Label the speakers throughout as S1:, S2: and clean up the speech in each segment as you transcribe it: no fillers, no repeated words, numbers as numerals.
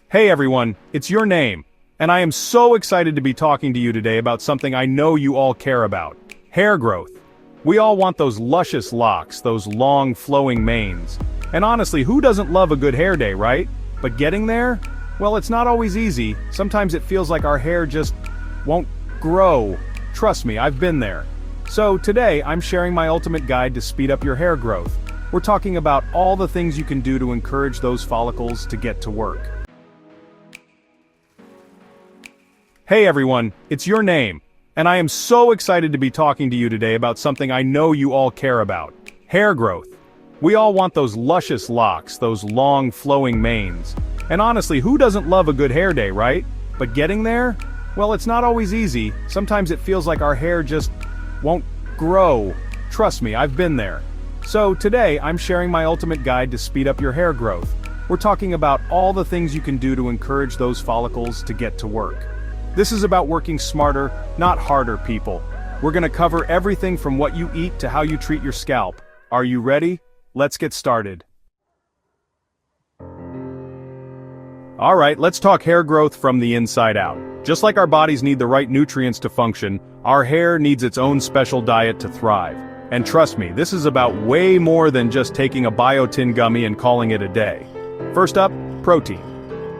S1: Hey everyone, it's your name, and I am so excited to be talking to you today about something I know you all care about: hair growth. We all want those luscious locks, those long flowing manes. And honestly, who doesn't love a good hair day, right? But getting there? Well, it's not always easy. Sometimes it feels like our hair just won't grow. Trust me, I've been there. So today, I'm sharing my ultimate guide to speed up your hair growth. We're talking about all the things you can do to encourage those follicles to get to work. Hey everyone, it's your name, and I am so excited to be talking to you today about something I know you all care about: hair growth. We all want those luscious locks, those long flowing manes. And honestly, who doesn't love a good hair day, right? But getting there? Well, it's not always easy. Sometimes it feels like our hair just won't grow. Trust me, I've been there. So today, I'm sharing my ultimate guide to speed up your hair growth. We're talking about all the things you can do to encourage those follicles to get to work. This is about working smarter, not harder, people. We're gonna cover everything from what you eat to how you treat your scalp. Are you ready? Let's get started. Alright, let's talk hair growth from the inside out. Just like our bodies need the right nutrients to function, our hair needs its own special diet to thrive. And trust me, this is about way more than just taking a biotin gummy and calling it a day. First up, protein.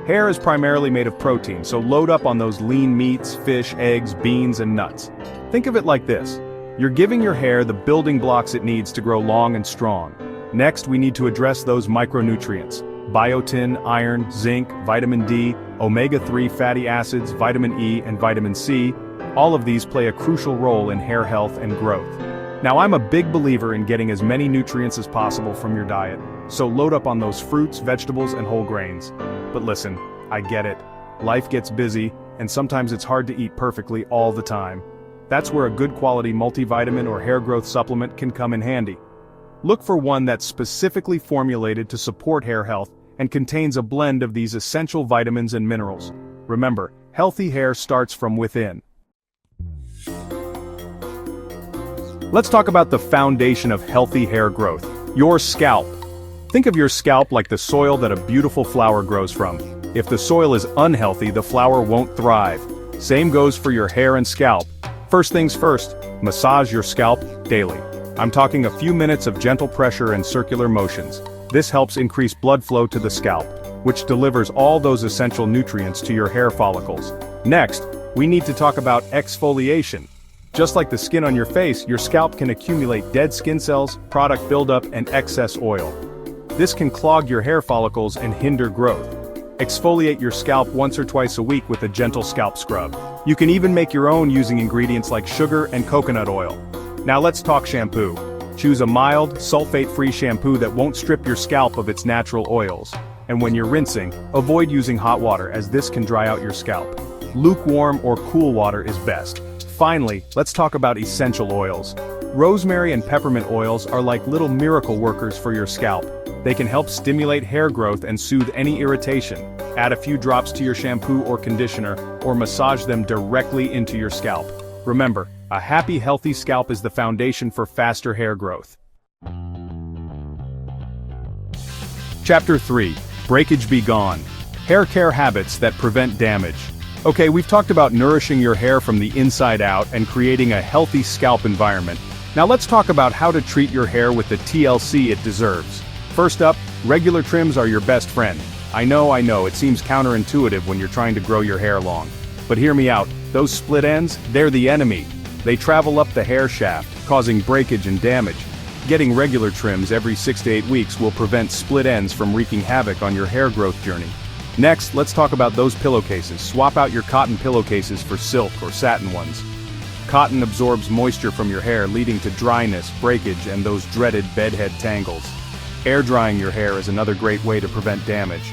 S1: Hair is primarily made of protein, so load up on those lean meats, fish, eggs, beans, and nuts. Think of it like this: you're giving your hair the building blocks it needs to grow long and strong. Next, we need to address those micronutrients: biotin, iron, zinc, vitamin D, omega-3 fatty acids, vitamin E, and vitamin C. All of these play a crucial role in hair health and growth. Now, I'm a big believer in getting as many nutrients as possible from your diet, so load up on those fruits, vegetables, and whole grains. But listen, I get it. Life gets busy, and sometimes it's hard to eat perfectly all the time. That's where a good quality multivitamin or hair growth supplement can come in handy. Look for one that's specifically formulated to support hair health and contains a blend of these essential vitamins and minerals. Remember, healthy hair starts from within. Let's talk about the foundation of healthy hair growth: your scalp. Think of your scalp like the soil that a beautiful flower grows from. If the soil is unhealthy, the flower won't thrive. Same goes for your hair and scalp. First things first, massage your scalp daily. I'm talking a few minutes of gentle pressure and circular motions. This helps increase blood flow to the scalp, which delivers all those essential nutrients to your hair follicles. Next, we need to talk about exfoliation. Just like the skin on your face, your scalp can accumulate dead skin cells, product buildup, and excess oil. This can clog your hair follicles and hinder growth. Exfoliate your scalp once or twice a week with a gentle scalp scrub. You can even make your own using ingredients like sugar and coconut oil. Now let's talk shampoo. Choose a mild, sulfate-free shampoo that won't strip your scalp of its natural oils. And when you're rinsing, avoid using hot water, as this can dry out your scalp. Lukewarm or cool water is best. Finally, let's talk about essential oils. Rosemary and peppermint oils are like little miracle workers for your scalp. They can help stimulate hair growth and soothe any irritation. Add a few drops to your shampoo or conditioner, or massage them directly into your scalp. Remember, a happy, healthy scalp is the foundation for faster hair growth. Chapter 3. Breakage be gone. Hair care habits that prevent damage. Okay, we've talked about nourishing your hair from the inside out and creating a healthy scalp environment. Now let's talk about how to treat your hair with the TLC it deserves. First up, regular trims are your best friend. I know, it seems counterintuitive when you're trying to grow your hair long. But hear me out, those split ends, they're the enemy. They travel up the hair shaft, causing breakage and damage. Getting regular trims every 6 to 8 weeks will prevent split ends from wreaking havoc on your hair growth journey. Next, let's talk about those pillowcases. Swap out your cotton pillowcases for silk or satin ones. Cotton absorbs moisture from your hair, leading to dryness, breakage, and those dreaded bedhead tangles. Air drying your hair is another great way to prevent damage.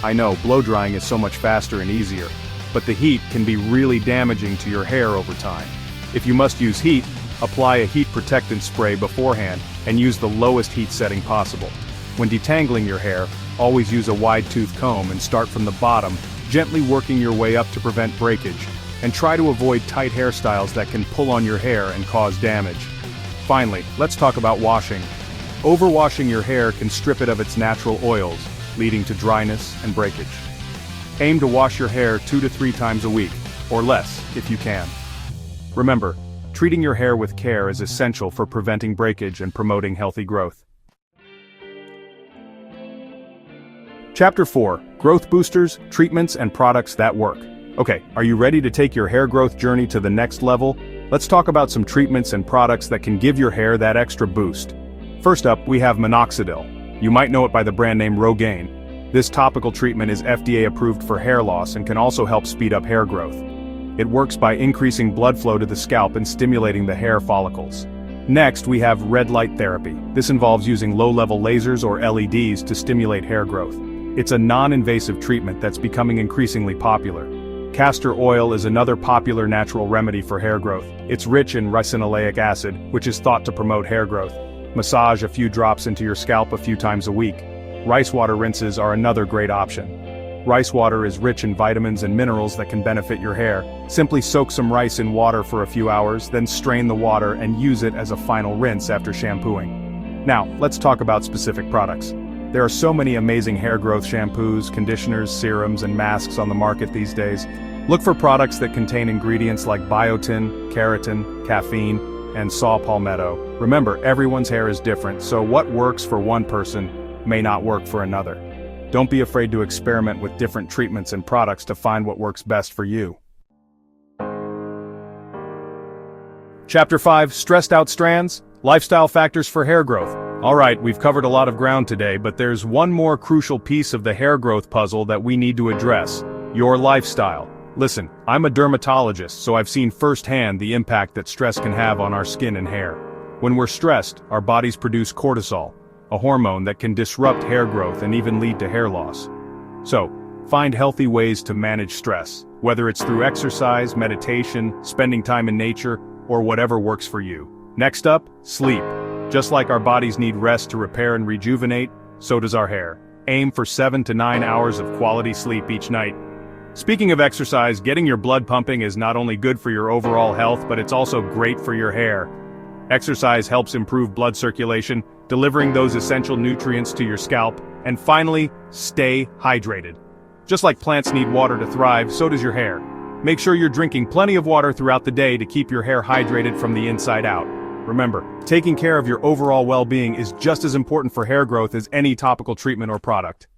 S1: I know, blow drying is so much faster and easier, but the heat can be really damaging to your hair over time. If you must use heat, apply a heat protectant spray beforehand and use the lowest heat setting possible. When detangling your hair, always use a wide-tooth comb and start from the bottom, gently working your way up to prevent breakage, and try to avoid tight hairstyles that can pull on your hair and cause damage. Finally, let's talk about washing. Overwashing your hair can strip it of its natural oils, leading to dryness and breakage. Aim to wash your hair 2 to 3 times a week, or less, if you can. Remember, treating your hair with care is essential for preventing breakage and promoting healthy growth. Chapter 4: Growth Boosters, Treatments and Products That Work. Okay, are you ready to take your hair growth journey to the next level? Let's talk about some treatments and products that can give your hair that extra boost. First up, we have minoxidil. You might know it by the brand name Rogaine. This topical treatment is FDA approved for hair loss and can also help speed up hair growth. It works by increasing blood flow to the scalp and stimulating the hair follicles. Next, we have red light therapy. This involves using low-level lasers or LEDs to stimulate hair growth. It's a non-invasive treatment that's becoming increasingly popular. Castor oil is another popular natural remedy for hair growth. It's rich in ricinoleic acid, which is thought to promote hair growth. Massage a few drops into your scalp a few times a week. Rice water rinses are another great option. Rice water is rich in vitamins and minerals that can benefit your hair. Simply soak some rice in water for a few hours, then strain the water and use it as a final rinse after shampooing. Now, let's talk about specific products. There are so many amazing hair growth shampoos, conditioners, serums, and masks on the market these days. Look for products that contain ingredients like biotin, keratin, caffeine, and saw palmetto. Remember, everyone's hair is different, so what works for one person may not work for another. Don't be afraid to experiment with different treatments and products to find what works best for you. Chapter 5: Stressed Out Strands, Lifestyle Factors for Hair Growth. Alright, we've covered a lot of ground today, but there's one more crucial piece of the hair growth puzzle that we need to address: your lifestyle. Listen, I'm a dermatologist, so I've seen firsthand the impact that stress can have on our skin and hair. When we're stressed, our bodies produce cortisol, a hormone that can disrupt hair growth and even lead to hair loss. So, find healthy ways to manage stress, whether it's through exercise, meditation, spending time in nature, or whatever works for you. Next up, sleep. Just like our bodies need rest to repair and rejuvenate, so does our hair. Aim for 7 to 9 hours of quality sleep each night. Speaking of exercise, getting your blood pumping is not only good for your overall health, but it's also great for your hair. Exercise helps improve blood circulation, delivering those essential nutrients to your scalp. And finally, stay hydrated. Just like plants need water to thrive, so does your hair. Make sure you're drinking plenty of water throughout the day to keep your hair hydrated from the inside out. Remember, taking care of your overall well-being is just as important for hair growth as any topical treatment or product.